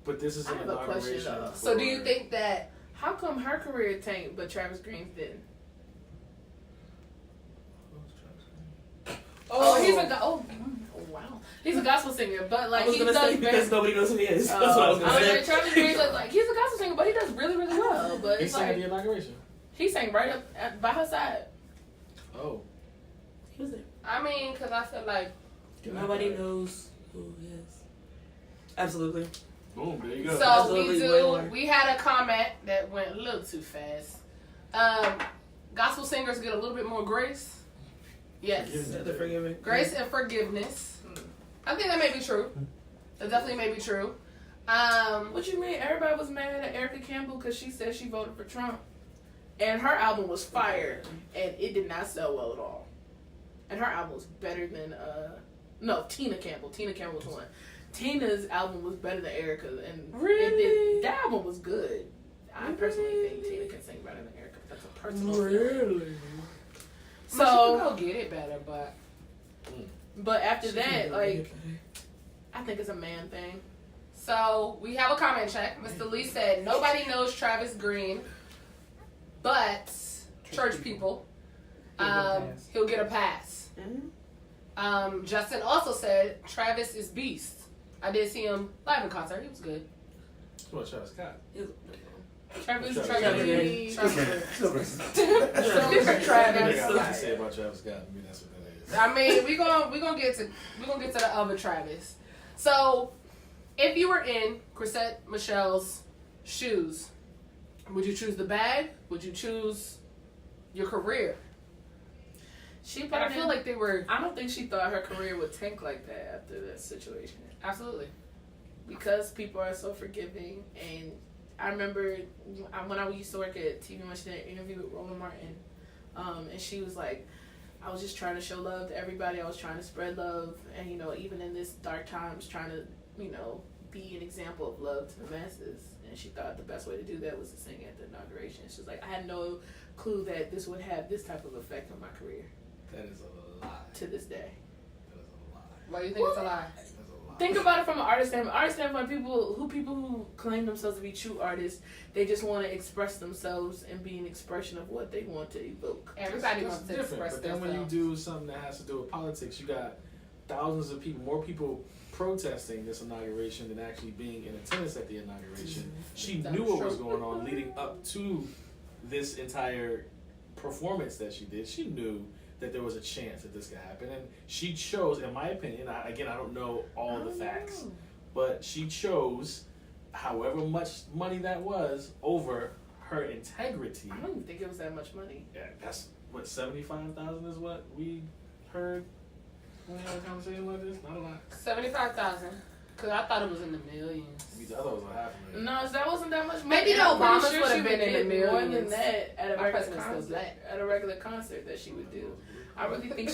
But this is I an have a question, inauguration. though. So do you think that... How come her career tanked, but Travis Green's didn't? Oh, he's a wow. He's a gospel singer, but like I was he gonna does say because nobody knows who he is. That's what I was I gonna was say. like, Travis Green's like he's a gospel singer, but he does really, really well. But He it's sang at like the inauguration. he sang right up by her side. Oh. He was there. I mean, because I feel like... Nobody knows who he is. Absolutely. Boom, there you go. So Absolutely, we way more. we had a comment that went a little too fast. gospel singers get a little bit more grace. Yes. The forgiving. Grace and forgiveness. I think that may be true. That definitely may be true. What you mean? Everybody was mad at Erica Campbell because she said she voted for Trump. And her album was fire. And it did not sell well at all. And her album was better than, Tina Campbell. Tina Campbell was one. Tina's album was better than Erica's. And Really? that album was good. I personally think Tina can sing better than Erica. That's a personal feeling. Really? So she can go get it better, But after that, like, I think it's a man thing. So we have a comment check. Mr. Lee said nobody knows Travis Green, but church people. He'll get a pass. Justin also said Travis is beast. I did see him live in concert. He was good. What, Travis Scott? Travis. Different I Travis. got a lot to say about Travis Scott. I mean, that's what that is. I mean, we gonna get to the other Travis. So, if you were in Chrisette Michelle's shoes, would you choose the bag? Would you choose your career? She But I feel like they were I don't think she thought her career would tank like that after that situation. absolutely. Because people are so forgiving. And I remember when I used to work at TV One, she did an interview with Roland Martin. And she was like, I was just trying to show love to everybody. I was trying to spread love. And, even in this dark times, trying to, be an example of love to the masses. And she thought the best way to do that was to sing at the inauguration. She was like, I had no clue that this would have this type of effect on my career. That is a lie. To this day. That is a lie. Why do you think it's a lie? That's a lie. Think about it from an artist standpoint. Artist standpoint, people who claim themselves to be true artists, they just want to express themselves and be an expression of what they want to evoke. Everybody That's wants to different. express But then when you themselves. do something that has to do with politics, you got thousands of people, more people protesting this inauguration than actually being in attendance at the inauguration. She That's knew what true. was going on leading up to this entire performance that she did. She knew that there was a chance that this could happen, and she chose, in my opinion, I don't know all the facts, but she chose however much money that was over her integrity. I don't even think it was that much money. Yeah, that's what, 75,000 is what we heard when we had a conversation like this. Not a lot. 75,000. Cause I thought it was in the millions. I thought it was a $500,000. No, that wasn't that much money. Maybe the I'm pretty Obamas sure would've she been would in the get more millions. than that at a Our regular president's still concert. black. At a regular concert that she would do. I really think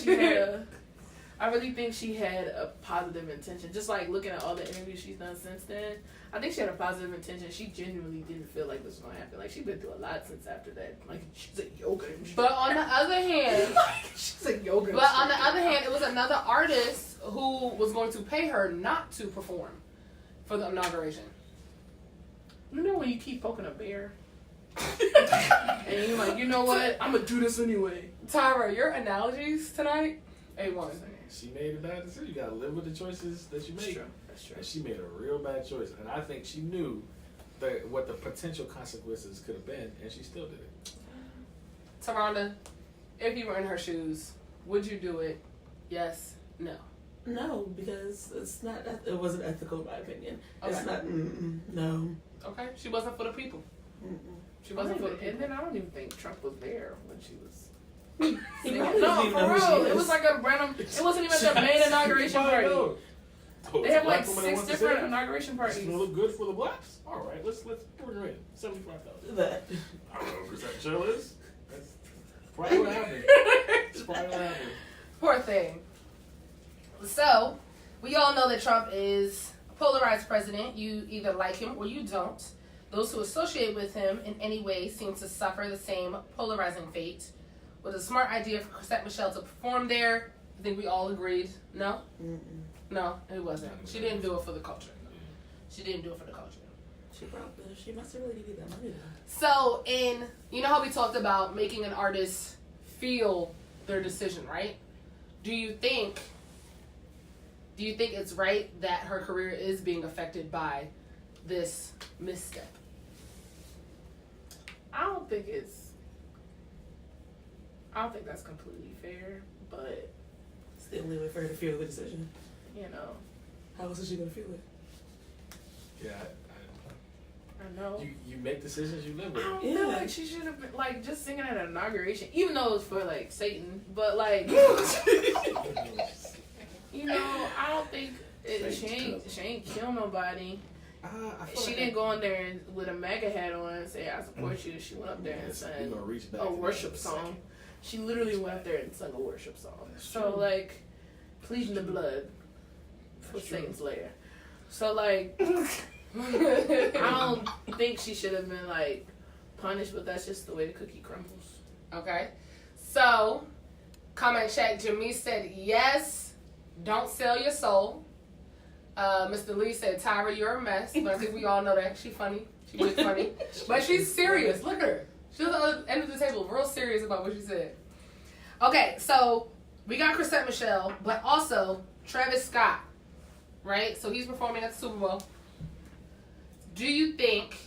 she had a positive intention. Just like looking at all the interviews she's done since then, I think she had a positive intention. She genuinely didn't feel like this was gonna happen. Like she's been through a lot since after that. Like she's a yoga instructor. But on the other hand, She's a yoga but on the instructor. other hand, it was another artist who was going to pay her not to perform for the inauguration. You know when you keep poking a bear? And you're like, you know what? I'm gonna do this anyway. Tyra, your analogies tonight, A1. She made a bad decision. You gotta live with the choices that you That's make. true. That's true. And she made a real bad choice. And I think she knew that what the potential consequences could have been, and she still did it. Taronda, if you were in her shoes, would you do it? Yes, no. No, because it's not. It wasn't ethical, in my opinion. Okay. It's not. No. Okay, she wasn't for the people. She I wasn't don't for the even- people. and then I don't even think Trump was there when she was. He No, probably doesn't even know for who she real. is. It was like a random. It wasn't even the main inauguration party. They have like 6 different inauguration It's parties. gonna look good for the blacks. All right, let's bring her in. 75,000. That. I don't know who Chrisette Michelle is. That's probably what happened. That's probably what happened. Poor thing. So, we all know that Trump is a polarized president. You either like him or you don't. Those who associate with him in any way seem to suffer the same polarizing fate. Was it a smart idea for Chrisette Michelle to perform there? I think we all agreed. No? No, it wasn't. She didn't do it for the culture. She didn't do it for the culture. She must have really needed that money though. So, you know how we talked about making an artist feel their decision, right? Do you think it's right that her career is being affected by this misstep? I don't think that's completely fair, but It's the only way for her to feel the decision. you know, How else is she gonna feel it? Yeah, I know. You make decisions, you live with. I don't Yeah. feel like she should have been like just singing at an inauguration, even though it was for like Satan. But like, you know, I don't think she ain't kill nobody. She didn't go in there with a MAGA hat on and say I support you. She went up there and sang a worship song. She literally went up there and sung a worship song. So like, pleading the blood for Satan's lair. So like, I don't think she should have been like punished, but that's just the way the cookie crumbles. Okay. So, comment check. Jamie said yes. Don't sell your soul. Mr. Lee said, Tyra, you're a mess. But I think we all know that. She's funny. She was funny. But she's serious. Look at her. She was at the end of the table, real serious about what she said. Okay, so we got Chrisette Michelle, but also Travis Scott, right? So he's performing at the Super Bowl. Do you think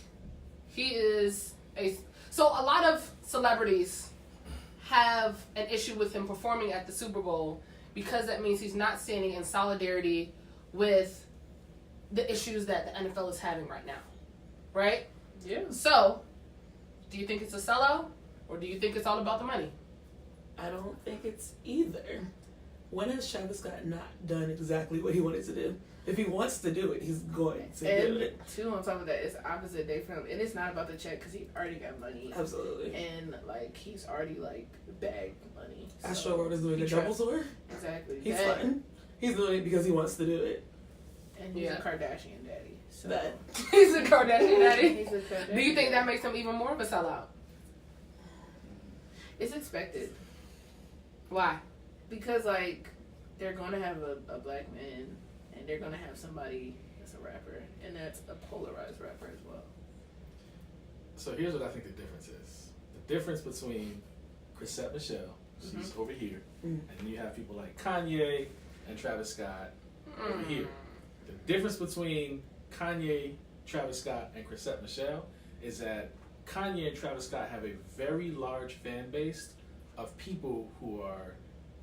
he is a... So a lot of celebrities have an issue with him performing at the Super Bowl because that means he's not standing in solidarity with the issues that the NFL is having right now, right? Yeah. So, do you think it's a sellout, or do you think it's all about the money? I don't think it's either. When has Travis Scott not done exactly what he wanted to do? If he wants to do it, he's going to do it. And two, on top of that, it's opposite day for him, and it's not about the check because he already got money. Absolutely. And like he's already like bagged money. Astro World is doing a double tour. Exactly. He's fun. He's doing it because he wants to do it. And he's a Kardashian daddy. So That. He's a Kardashian daddy. He's a Kardashian. Do you think that makes him even more of a sellout? It's expected Why? because like they're gonna have a black man and they're gonna have somebody that's a rapper and that's a polarized rapper as well. So here's what I think the difference is. The difference between Chrisette Michelle, she's over here, and you have people like Kanye and Travis Scott over here. The difference between Kanye, Travis Scott, and Chrisette Michelle is that Kanye and Travis Scott have a very large fan base of people who are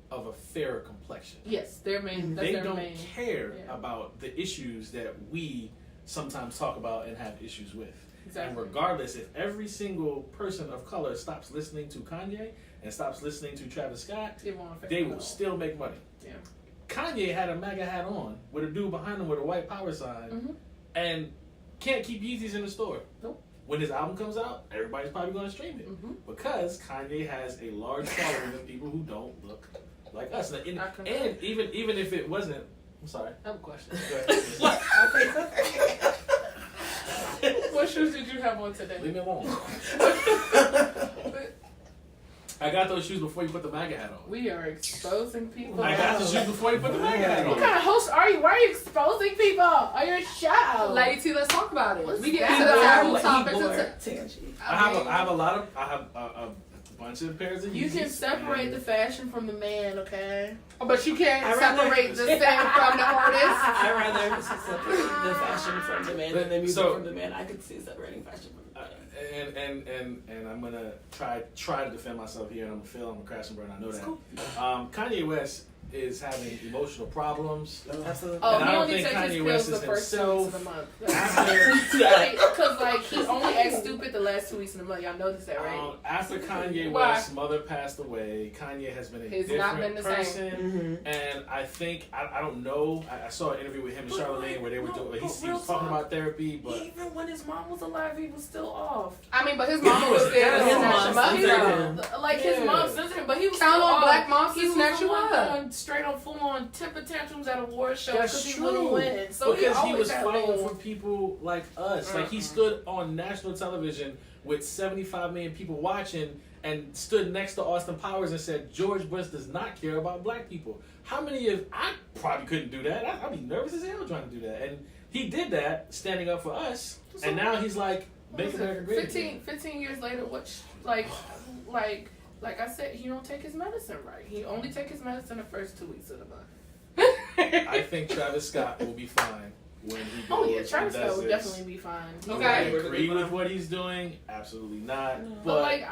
of a fairer complexion. Yes, their main. That's They their don't main. care yeah. about the issues that we sometimes talk about and have issues with. Exactly. And regardless, if every single person of color stops listening to Kanye and stops listening to Travis Scott, It won't affect they them will at all. still make money. Yeah. Kanye had a MAGA hat on with a dude behind him with a white power sign and can't keep Yeezys in the store. Nope. When his album comes out, everybody's probably going to stream it because Kanye has a large following of people who don't look like us. And even if it wasn't, I'm sorry. I have a question. Go ahead. What shoes did you have on today? Leave me alone. I got those shoes before you put the MAGA hat on. We are exposing people. I got the shoes before you put the MAGA hat What on. kind of host are you? Why are you exposing people on your show? LadyyT, let's talk about it. What's We get that? into the taboo He topics. bored. I have a bunch of pairs of Yeezys. You can separate the fashion from the man, okay? But you can't I'd rather- separate the fan from the artist. I'd rather separate the fashion from the man than the music So- from the man. I could see separating fashion from the man. And I'm gonna try to defend myself here, and I'm gonna fail. I'm gonna crash and burn. I know It's that. cool. Kanye West is having emotional problems. Absolutely. Oh, And I he don't only think takes his Kanye pills West the is first 2 himself. weeks of the month. After, Because, like, he only acts stupid the last 2 weeks of the month. Y'all noticed that, right? after Kanye Why? West's mother passed away, Kanye has been a He's not different been the person. same. And I think I don't know. I saw an interview with him and But Charlamagne like, where they were no, doing. but He was real talking talk. about therapy, but Even when his mom was alive, he was still off. I mean, but his mama was there to His snatch mom him up. censored though. him. Like, his mom censored him, but he was Count still on off. black moms to He was snatch the you one up. going straight on full-on temper tantrums at award shows That's because he true. wouldn't win. So because he always was had fighting little- for people like us. Like he stood on national television with 75 million people watching and stood next to Austin Powers and said George Bush does not care about black people. How many of I probably couldn't do that. I'd be nervous as hell trying to do that. And he did that, standing up for us. And now he's like, make America great again. 15 years later, like I said, he don't take his medicine right. He only take his medicine the first 2 weeks of the month. I think Travis Scott will be fine when he goes Oh yeah, and Travis does Scott would this. definitely be fine. Do Okay. I agree with what he's doing? Absolutely not. But But like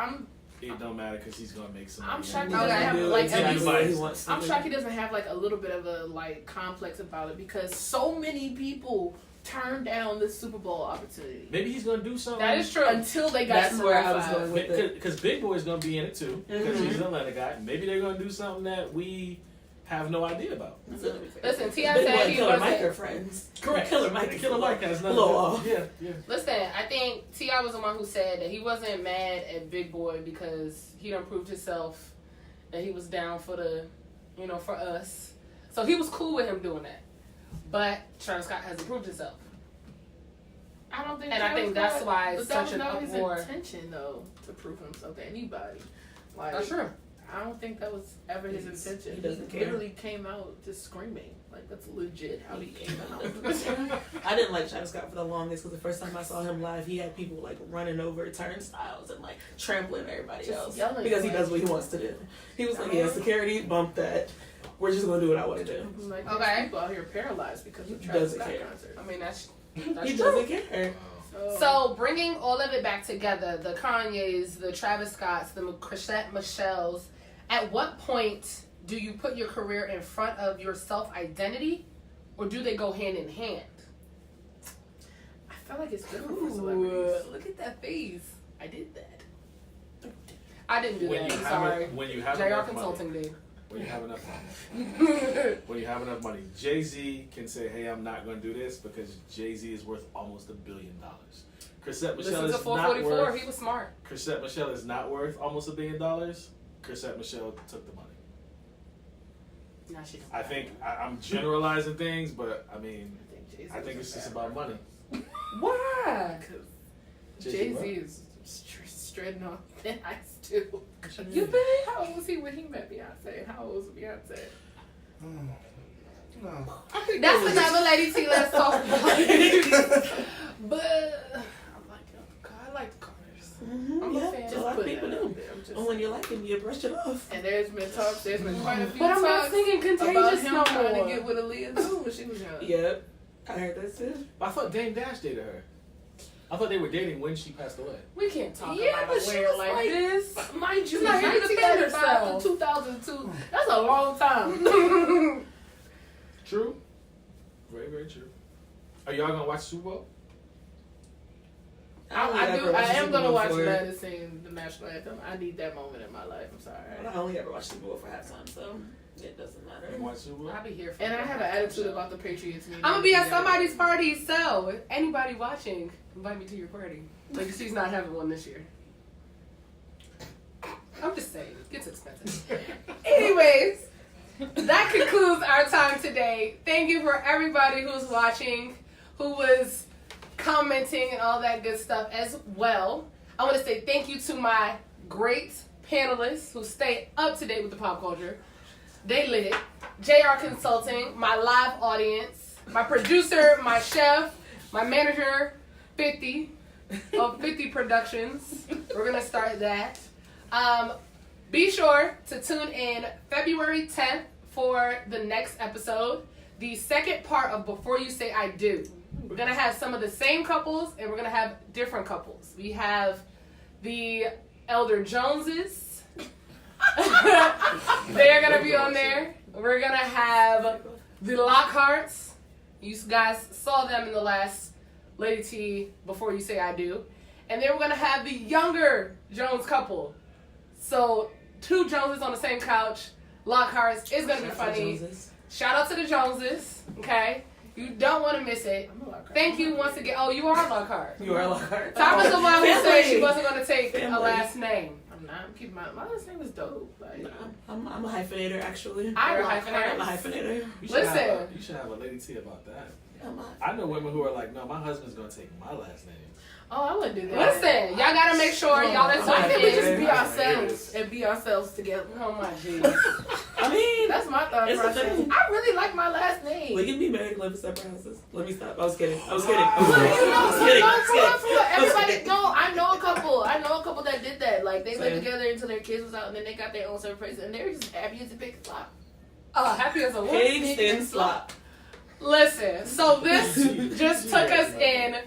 it don't matter because he's gonna make some I'm money. shocked he Okay. doesn't have Do like exactly at least, what he wants to I'm do. shocked he doesn't have like a little bit of a like complex about it because so many people turned down the Super Bowl opportunity. Maybe he's gonna do something. That is true. Until they got That's to where I Maroon was 5. going with it. Because Big Boy's gonna be in it too. Because he's an Atlanta guy. Maybe they're gonna do something that we have no idea about. Listen, T.I. Big said Boy and he Killer Mike wasn't. are friends. Correct. Killer Mike. Killer Mike has nothing. Blow off. Yeah, yeah. Listen, I think T.I. was the one who said that he wasn't mad at Big Boy because he done proved himself, that he was down for the, for us. So he was cool with him doing that. But Travis Scott hasn't proved himself. I don't think. And I think that's why it's such an that was uproar. his intention, though, to prove himself to anybody. Like, That's true. I don't think that was ever his intention. He doesn't care. Literally came out just screaming. Like, that's legit how he came out. I didn't like Travis Scott for the longest because the first time I saw him live, he had people like running over turnstiles and like trampling everybody Just else yelling, because he like- does what he wants to do. He was like, "Yeah, security, bump that. We're just gonna do what I want to do." Like, Okay. there's people out here paralyzed because of Travis Doesn't Scott care. concert. I mean, that's He true. doesn't care. So bringing all of it back together, the Kanyes, the Travis Scotts, the Chrisette Michelles, at what point do you put your career in front of your self-identity, or do they go hand in hand? I feel like it's different for celebrities. Look at that face. I did that. I didn't do that. I'm sorry. When you have JR enough Consulting money, did. when you have enough money, Jay-Z can say, "Hey, I'm not going to do this," because Jay-Z is worth almost $1 billion. Chrisette Michelle Listen to is not 444. worth. He was smart. Chrisette Michelle is not worth almost $1 billion. Chrisette Michelle took the money. Nah, she don't. I think I'm generalizing things, but I mean, Jay-Z I think was it's a just bad about money. Why? Because Jay-Z Jay-Z what? is treading on thin ice too. You think? How old was he when he met Beyonce? And how old was Beyonce? That's another LadyyT. Let's talk about it. But I like the Carters. Mm-hmm, I'm a fan. a Just lot of putting people that do. out there. I'm just- And when you like him, you brush it off. And there's been talks. There's been quite a few But I'm not talks singing about Contagious him no trying more. to get with Aaliyah too when she was young. Yep, I heard that too. I thought Dame Dash dated her. I thought they were dating when she passed away. We can't talk Yeah, about but a she weird was like like- this. Mind you, She's not here to defend 1995 herself. to 2002. That's a long time. True. Very, very true. Are y'all gonna watch Super Bowl? I watched am Super gonna Bowl watch for- Madden sing the national anthem. I need that moment in my life. I'm sorry. I only ever watched Super Bowl for halftime, so it doesn't matter. You watch Super Bowl? I'll be here for And I that. have an attitude about the Patriots. I'm gonna be at somebody's party, so if anybody watching, invite me to your party. Like, she's not having one this year. I'm just saying, it gets expensive. Anyways, that concludes our time today. Thank you for everybody who's watching, who was commenting and all that good stuff as well. I want to say thank you to my great panelists who stay up to date with the pop culture. They lit. JR Consulting, my live audience, my producer, my chef, my manager, 50 of 50 Productions. We're going to start that. Be sure to tune in February 10th for the next episode, the second part of Before You Say I Do. We're going to have some of the same couples, and we're going to have different couples. We have the Elder Joneses. They're going to be on there. We're going to have the Lockharts. You guys saw them in the last LadyT Before You Say I Do. And then we're going to have the younger Jones couple. So, two Joneses on the same couch. Lockharts. It's going to be funny. Shout out to the Joneses. Okay? You don't want to miss it. Thank you once again. Oh, you are Lockhart. You are Lockhart. Thomas the one who said Family. she wasn't going to take a Family. last name. I'm not. I'm keeping my last name is dope. Like, I'm a hyphenator, actually. I'm a You're hyphenator. I'm a hyphenator. You should Listen. you should have a LadyyT about that. I'm a- I know women who are like, no, my husband's gonna take my last name. oh, I wouldn't do that. Listen, y'all got to make sure y'all Why listen can't we just to be Yeah. ourselves and be ourselves together? Oh my jeez. I mean, That's my thought It's a process. thing. I really like my last name. we can be married and live in separate houses. Let me stop. I was kidding. I was kidding. I was Well, kidding. you know, I was kidding. I was for real, for real. kidding. I was Everybody, kidding. no, I know a couple. I know a couple that did that. Like, they lived Same. together until their kids was out, and then they got their own separate places, and they were just happy as a pig slop. Happy as a what? Pigs and slop. Listen, so this just took us in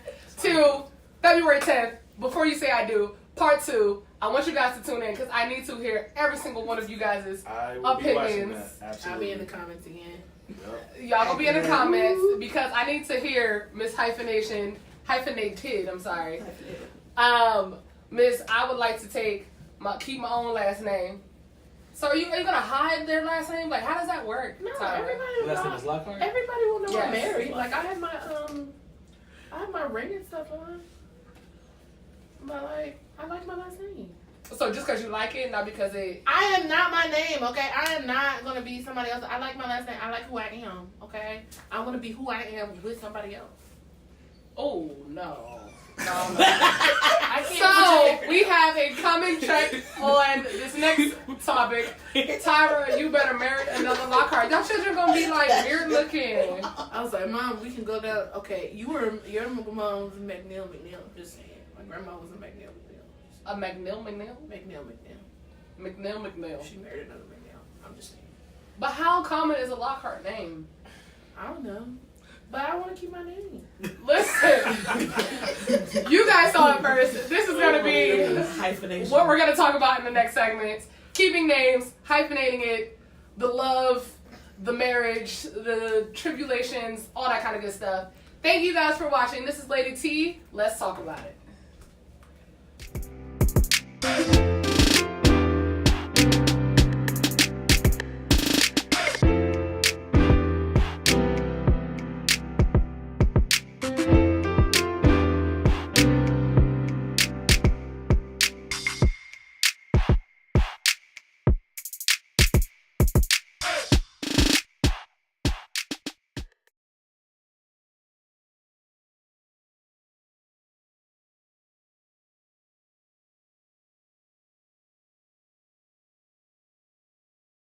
to February 10th, Before You Say I Do, part 2. I want you guys to tune in because I need to hear every single one of you guys' I will be watching opinions. that. Absolutely. I'll be in the comments again. Y'all gonna be in the comments because I need to hear Miss hyphenated. I'm sorry. Miss, I would like to keep my own last name. So are you gonna hide their last name? Like, how does that work? No, Tyra? everybody. Last name is Lockhart? Everybody will know I'm Yes. married. Like I have my ring and stuff on. But like, I like my last name. So just because you like it, not because it. I am not my name, okay? I am not gonna be somebody else. I like my last name. I like who I am, okay? I want to be who I am with somebody else. Oh no. I can't. So we have a comment check on this next topic. Tyra, you better marry another Lockhart. Y'all children gonna be like weird looking. I was like, Mom, we can go down. Okay, your mom's McNeil. Just saying, my grandma was a McNeil. A McNeil. She married another McNeil. I'm just saying. But how common is a Lockhart name? I don't know. But I want to keep my name. Listen, you guys saw it first. This is gonna be hyphenation. what we're gonna talk about in the next segment. Keeping names, hyphenating it, the love, the marriage, the tribulations, all that kind of good stuff. Thank you guys for watching. This is Lady T. Let's talk about it.